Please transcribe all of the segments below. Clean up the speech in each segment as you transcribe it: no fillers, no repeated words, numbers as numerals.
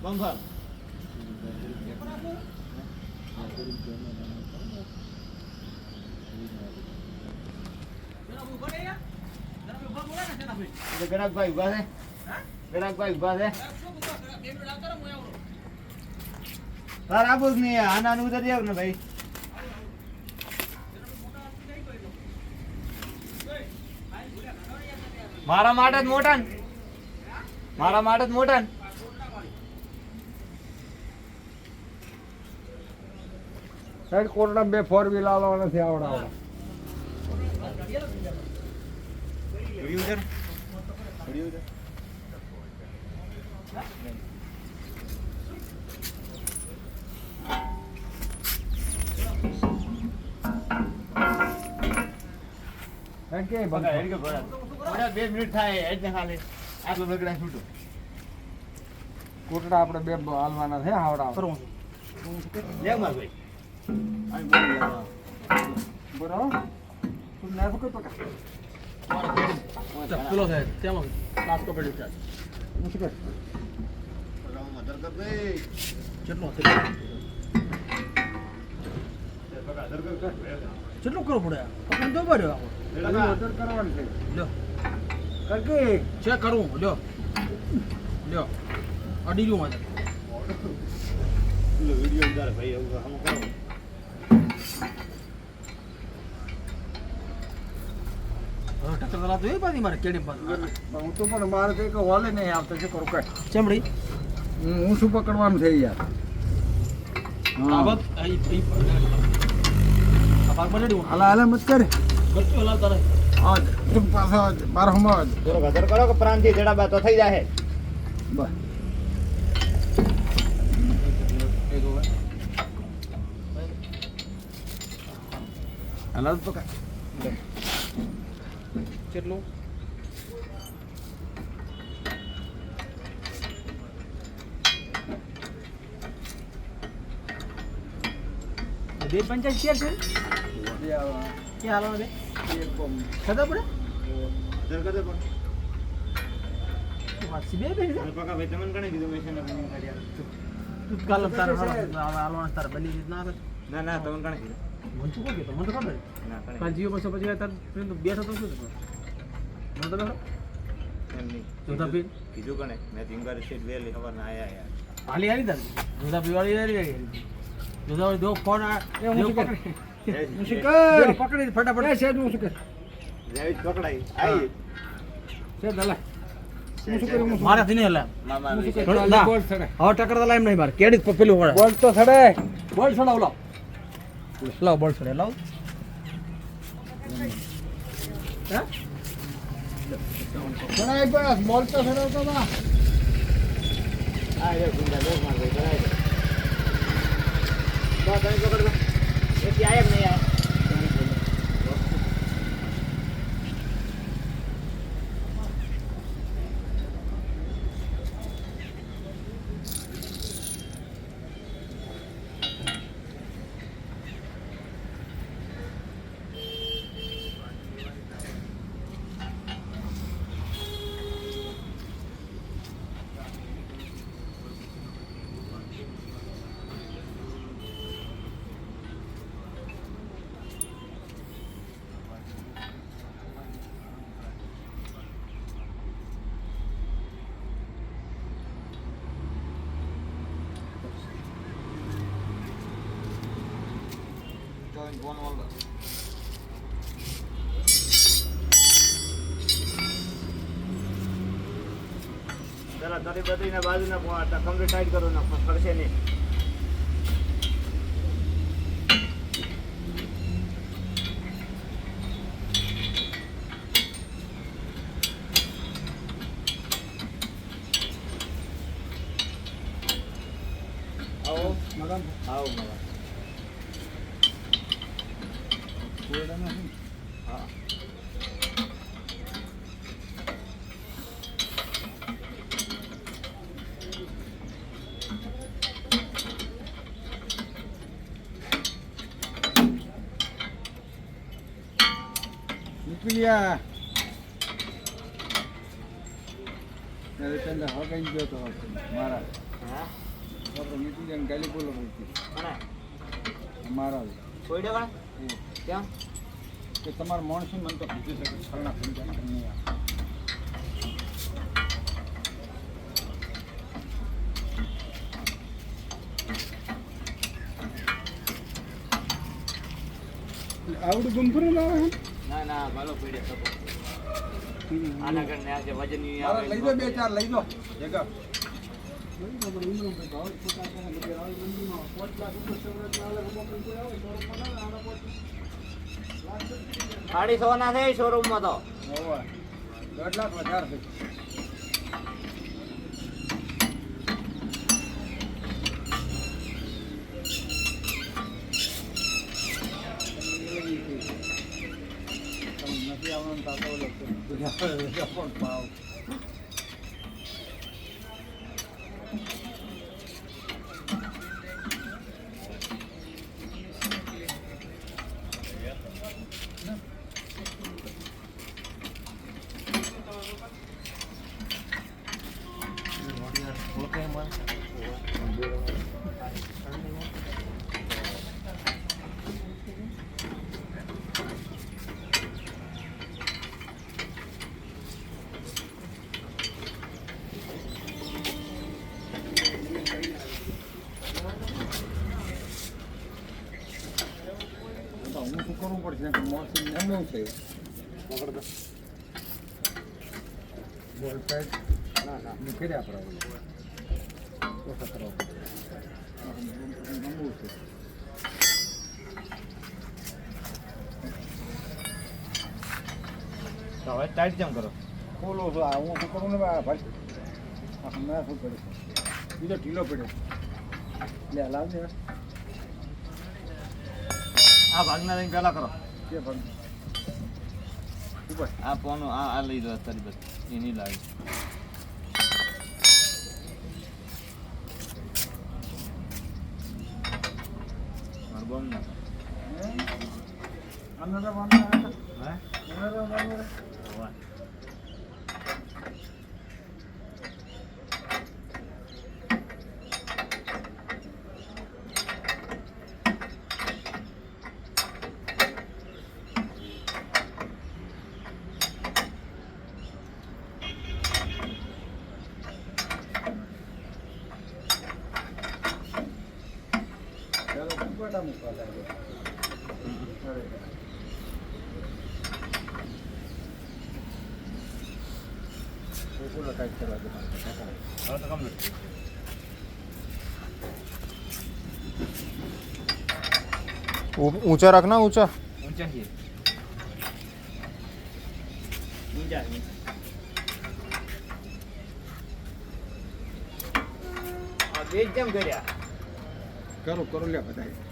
બંફર ગરાકભાઈ ઉભા છે ગરાકભાઈ ઉભા છે તાર આપું જ નહીં આનાનું ઉતરી આવ ને ભાઈ મારા માટે જ મોટા ને મારા માટે જ મોટા ને સાઈડ કોટડા 2 4 વ્હીલ આલવા નથી આવડાવડા કે બગા હેડ કે ભરા થોડા 2 મિનિટ થાય હેડ ને ખાલી આટલો બગડા છૂટો કોટડા આપણે 2 હાલવાના છે આવડાવ લે માર ભાઈ આઈ બોલ બરાબર તું ના ફકો પકા પેલો છે તેમાં નાસ્તો પડ્યો છે હું શું કર મધર કર ભાઈ કેટલો છે બગા દર કર કેટલું કરવું પડે આપણે તો બર્યો ઓર્ડર કરવાનું છે લ્યો કર કે ચેક કરવું લ્યો લ્યો અડી રહ્યું મારે વિડિયો ઉતાર ભાઈ એવું હમ કરો ટક્કર દલા તો એ પાછી મારે કેડી પર હું તો પણ મારે તો એક હોલે નહીં આવતો છે કરું કઈ ચમડી હું શું પકડવાનું છે યાર આ બત આ ભાગ બનેડી હાલા હાલા મત કરે ગચ્ચો હલાવ તારે આ તું પાછો બાર હમા થોડો ગદર કરો કે પ્રાંતિ જેડા બા તો થઈ જાય બસ હાલા તો કા કેટલું બે 50 શેર છે કે હાલો બે ખબર પડે ગદર કર પણ વાસી બે બે પકા ભાઈ તમને કણે કીધું મેં છે ને બની કાઢ્યા તું કાલ તારે હાલો તારે બની રીત ના ના ના તમને કણે કીધું મન તું કે તો મને તો ખબર ના કણે કાલ જીઓ પછી પછી તાર બેઠો તો શું મને તો બેઠો એમની જોતા પી કીધું કણે મેં તિંગાર સ્ટેટ વેલી ખબર ના આયા યાર હાલી હાલી તાર જોતા પીવાળી હાલી જોતા દો ફોન આ હું શું કર પકડી ફટાફટ એ શેડ હું શું કર જેવી પકડાઈ આઈ શેડ દલા હું શું કરું મારાથી નહીં હલા મામા હું શું વિશે કર ના. બોલ છડે હવે ટક્કર તો લાઈમ નહીં માર કેડી પેલું વળે બોલ તો છડે બોલ છોડાવ લાવ લાવ બોલ છોડે લાવ હે છડાય બસ બોલ તો છડે તો ના આ રે ગુંડા દો માર ભાઈ કરાય બા તને પકડ લો એ કે આયક નહીં આય ફોન વાળો જરા તરી બદરીના બાજુના પોણા કમ્પ્લીટ ટાઈટ કરો ને ફરશે નહીં આવો મગમ આવો મગા કોડા નથી હા નીકળ્યા ત્યારે પેલા હગાઈ ગયો તો મારા હા આપણે મીઠી જઈને ગાલી બોલો અને મારા કોઈ દેવા કેમ કે તમારા માણસો મને તો કીધું છે કે છલના સમજાય નહીં આવડું ગમતું ના આવે ના ના ભાલો પીડે તો આના કરને આજે વજન ની આવે લઈ દો બે ચાર લઈ દો જગા 150 ના છે શોરૂમ માં તો 1.5 લાખ વધારે છે નથી આવવાનું તાતો લખતો કોણ પાવ હું શું કરવું પડશે કે મોસમ એમનું છે બોલ સાઈડ ના ના નીકળે આપણે ઓછા કરવા પડે છે તો હવે ટાઈટ કેમ કરો બોલો છો આ હું શું કરું ને ભાઈ મેં શું કરીશ બીજો ઢીલો પડ્યો લે લાવજે આ ભાગના લઈને પેલા કરો કે ભાઈ ઉપર આ પોનો આ લઈ લો તારી બસ એ નહીં લાગે માર બોમ ના અંદર વાંધો હે અંદર વાંધો વાહ બટા મૂકવા લાગે પૂરો ટાઈટ કરવા દે હવે તો કમ્પ્લીટ ऊंचा रखना ऊंचा ઊંચા છે ઊંચા આ બે કેમ કર્યા કરો કરો લે બધા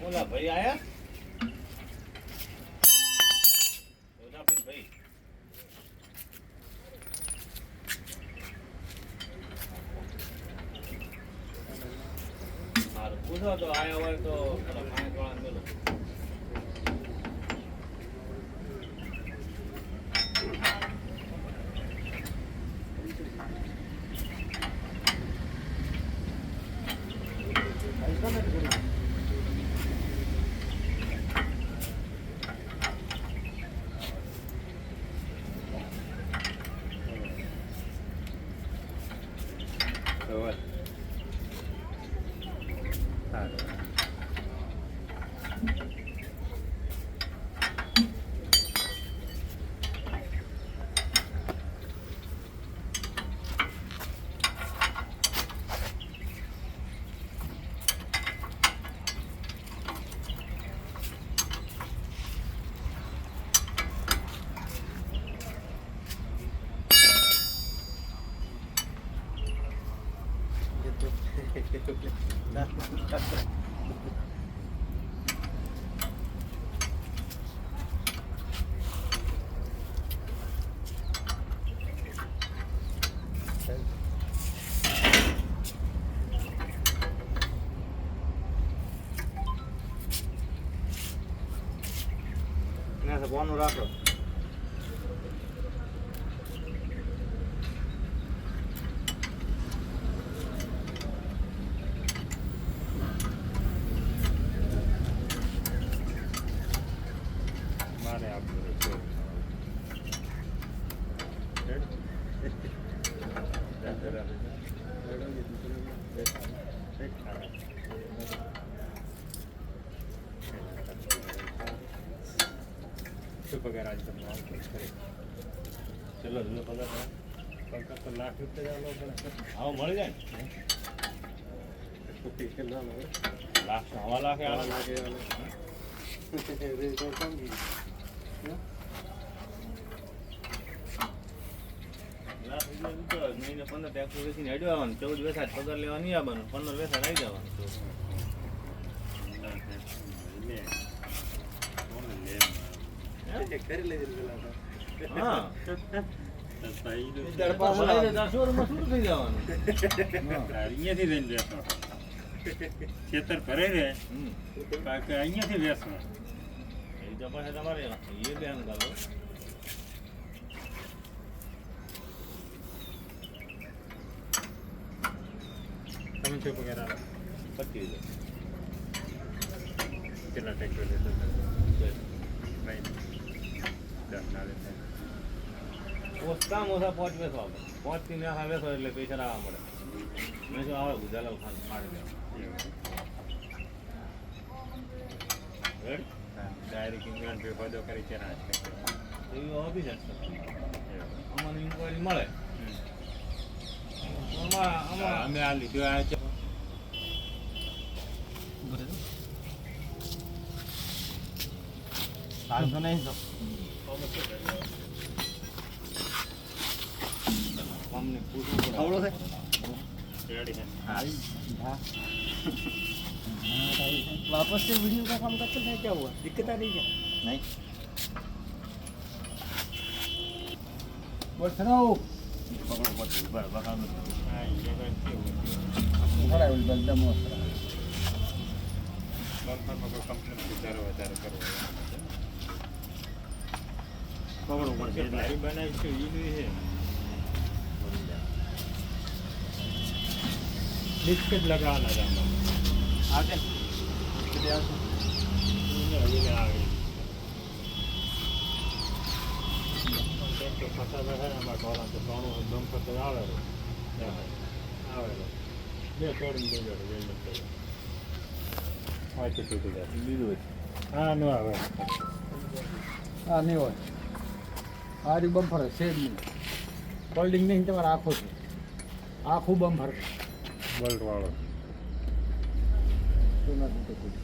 ઓલા ભાઈ આયા ઓલા ભાઈ મારું પૂછો તો આયા હોય તો પેલા પાંચ વાળા મેલો છે ફોનનું રાખો. મારે આપવું શું પગાર આજ તમને ચલો ધંધો પગાર પગાર તો લાખ રૂપિયા આવો મળી જાય ને લાખ હવા લાખે આવા લાગે મહિને 15 ટેક્સ વેચીને હેડ્યો આવવાનું, 14 વેચા પગાર લેવા નહીં આવવાનું, 15 વેચા આવી જવાનું. હા શોરૂમમાં શું થઈ જવાનું? અહીંયાથી લઈને બેસો ખેતર ભરે રે બાકી અહીંયાથી બેસો એ તો પછી તમારે એ ધ્યાન કરો. તમે શું પગાર આવે 25,000 કેટલા ટ્રેક્ટર લેશો નહીં 10 ના લેતા ઓછામાં ઓછા 5 વેચો આપણે, 5 થી ને વેચો એટલે પૈસા લાવવા મળે. મેં શું આવે ગુજાલાલ ખાન મારી દેવા ડાયરેક્ટ ઇંગ્લેન્ડ પે ફાયદો કરી છે ને એવી હોબી છે. અમને ઇન્કવાયરી મળે. અમે આ લીધું આ હાલ તો નહીં તો અમને પૂછવું પડે. આવડો છે રેડી है वापस से वीडियो का काम करते हैं, क्या हुआ, दिक्कत आ रही है? नहीं બસ રાવ પકડો પછી બરાબર. હા એ કેવું ખરા એવું બધા મસ્ત બમ્પરમાં કોઈ કંપની વધારે કરવો પકડો પડશે. ગાડી બનાવી છે એ છે બિસ્કિટ લગાવવાના છે આમાં आगे कितने आगे હજી આવે તો ફસાતા છે એમાં ઢોળા તો ઘણું બમ્પર તો આવે બે છોડીને બે જોડે હોય તો તૂટી જાય લીધું હા ન આવે હા નહીં હોય આ રહ્યું બમ્ફર છે જ નહીં, ફોલ્ડિંગ નહીં, તમારે આખો છે આખું બમ્ફર બલ્ટ વાળો શું ના તૂટે કોઈ.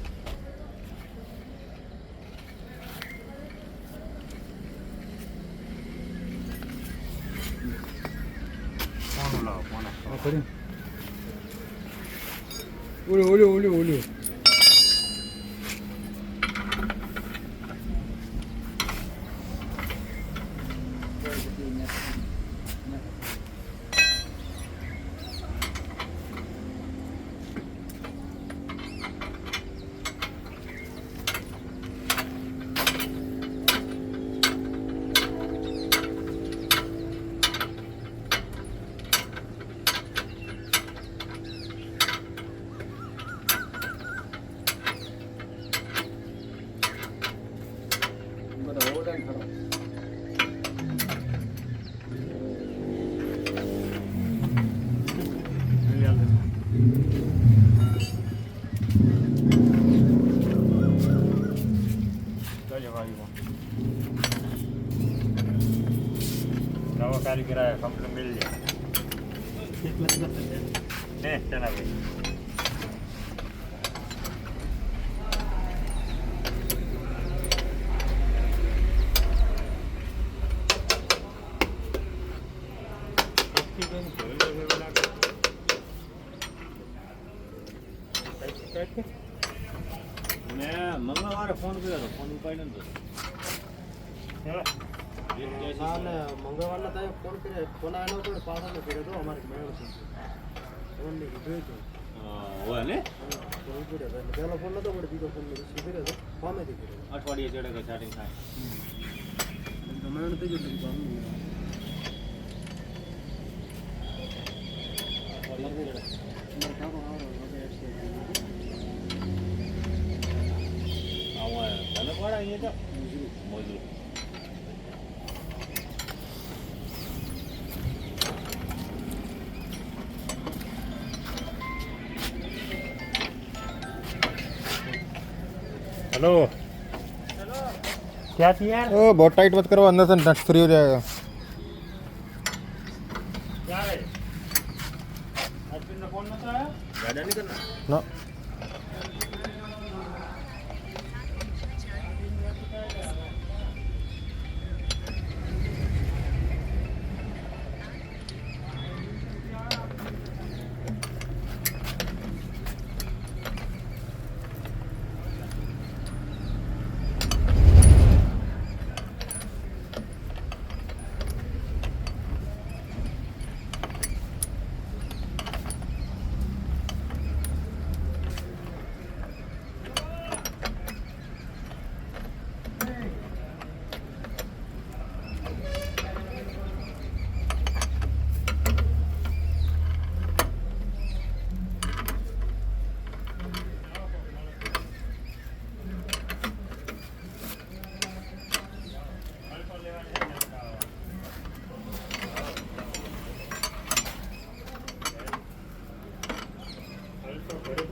કોનું લાવો કોનો આ ફરી ઓલ્યું ઓલ્યું ઓલ્યું બધા ઓવરટાઈમ ખરો. नवा कारीगर आया कंप्लेन मिल जाए चला भाई મેં મંગળવારે ફોન કર્યો હતો, ફોન ઉપાડ્યો નતો. हाँ ने मंगलवार ना फोन करे, फोन आया तो पास में करे तो हमारे मेल से फोन में कीधुं तो હોય ને फोन करे पहले फोन नतो पड़े, बीजो फोन में रिसीव करे तो ફોમેથી કર્યો અઠવાડિયે ચડે કે સ્ટાર્ટિંગ થાય તો મહેનત થઈ ગઈ કામ આમાં તને કોણ અહીંયા તો મોજું हेलो क्या थी यार ओ बहुत टाइट मत करो, अंदर से नट फ्री हो जाएगा। क्या है अश्विन फोन मत आया ગાડા નહીં કરના ना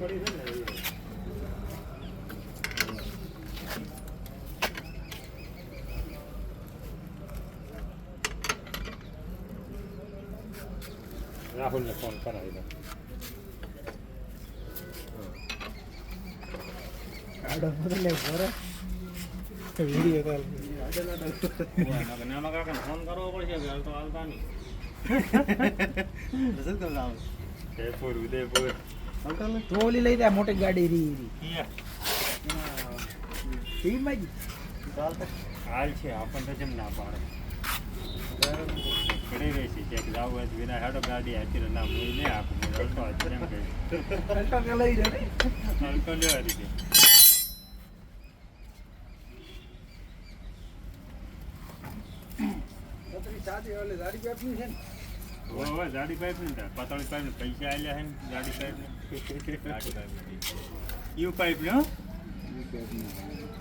पड़ी है ना राहुल ने फोन कराया નાના કાકાને ફોન કરવો પડશે કે હાલ તો હાલતા નહીં जयपुर उदयपुर તો ઓલી લઈ જાય મોટી ગાડી રી માં हाल છે આપણને જેમ ના પાડે પડી રહી છે કે જાવ હોય વિના હેડો ગાડી આતી ના મુઈ ને આપું અલ્ટો આતી એમ કહે અલ્ટો કે લઈ જાય અલ્ટો લેવા દીધી સાદી ઓલે ગાડી બેઠી છે ને ઓય ગાડી પાઇપ ને પાતળી પાઇપ ને પૈસા આલ્યા હે ગાડી પાઇપ ને ગાડી કાઢી યુ પાઇપ ને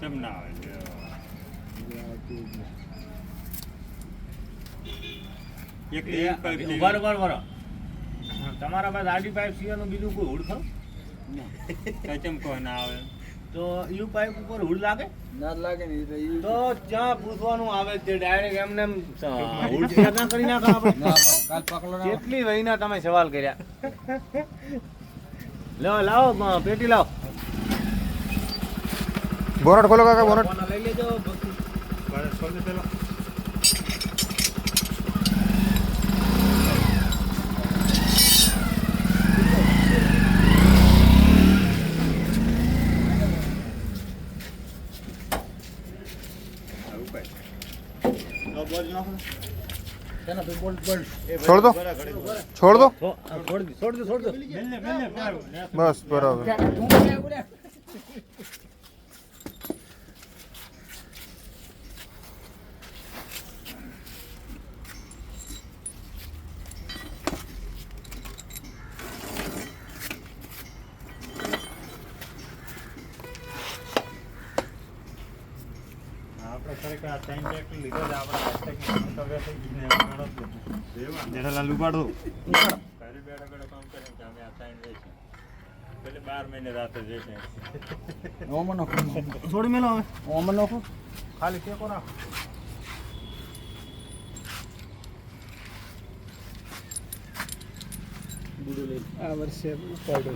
કેમ ના આવે એક યુ પાઇપ ઉભા રહો, ઉભા રહો. તમારા પાસે આડી પાઇપ સિવાયનું બીજું કોઈ હુડ ખરું કચમ કોઈ ના આવે તો યુ પાઇપ ઉપર હુડ લાગે ના લાગે ને તો ત્યાં પૂછવાનું આવે છે ડાયરેક્ટ એમને એમ હુડ ના કરી નાખો આપણે કાલ પકડો ના કેટલી વહીના તમે સવાલ કર્યા લાવો પેટી લાવો बोनट खोलो काका, बोनट। લઈ લેજો બસ ખોલ દે પેલો તેના તો બોલ્ટ બોલ્ટ छोड़ दो, छोड़ दो, છોડ દો મેલે बस बराबर। આપણે ખરેખર આ ટાઈમ ટ્રેક્ટર લીધો જ આપણે મંતવ્ય થઈ ગયું જેઠાલાલ ઉપાડો ઘરે બેઠા બેઠા કામ કરે કે અમે આ ટાઈમ લઈશું પેલે 12 મહિને રાતે જે છે ઓમનો નોખો થોડી મેલો હવે ઓમનો નોખો ખાલી ટેકો રાખો આ વર્ષે ઉપાડો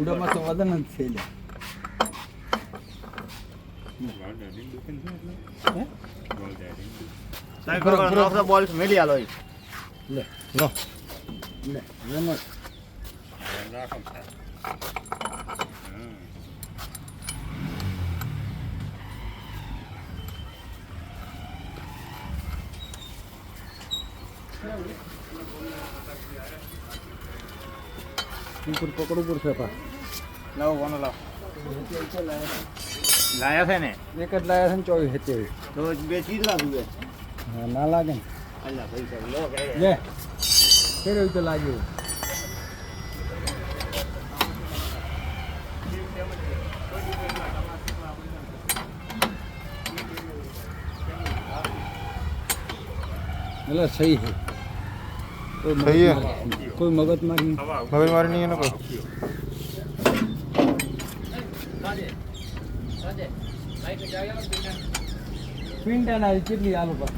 ઉડામાં તો વદન જ છે લે ગોલ્ડેડિંગ દુકાન છે એટલે હે ગોલ્ડેડિંગ સાહેબ બોલ મેલી આલો લે लो લે રમત રાખો સાહેબ ઉપર પકડવું પડશે પા લાવો કોનો લાવો લાયા છે ને એક જ લાયા છે ને 24 તો બે ચીજ લાગુ બે હા ના લાગે ને અલ્લા ભાઈ સાહેબ લો કે લે કેવી રીતે લાગ્યું એટલે સહી છે સહી હે કોઈ મગજમારી નહીં. મગજમારી નહીં એનો કોઈ પિંડાના કેટલી આલુ પર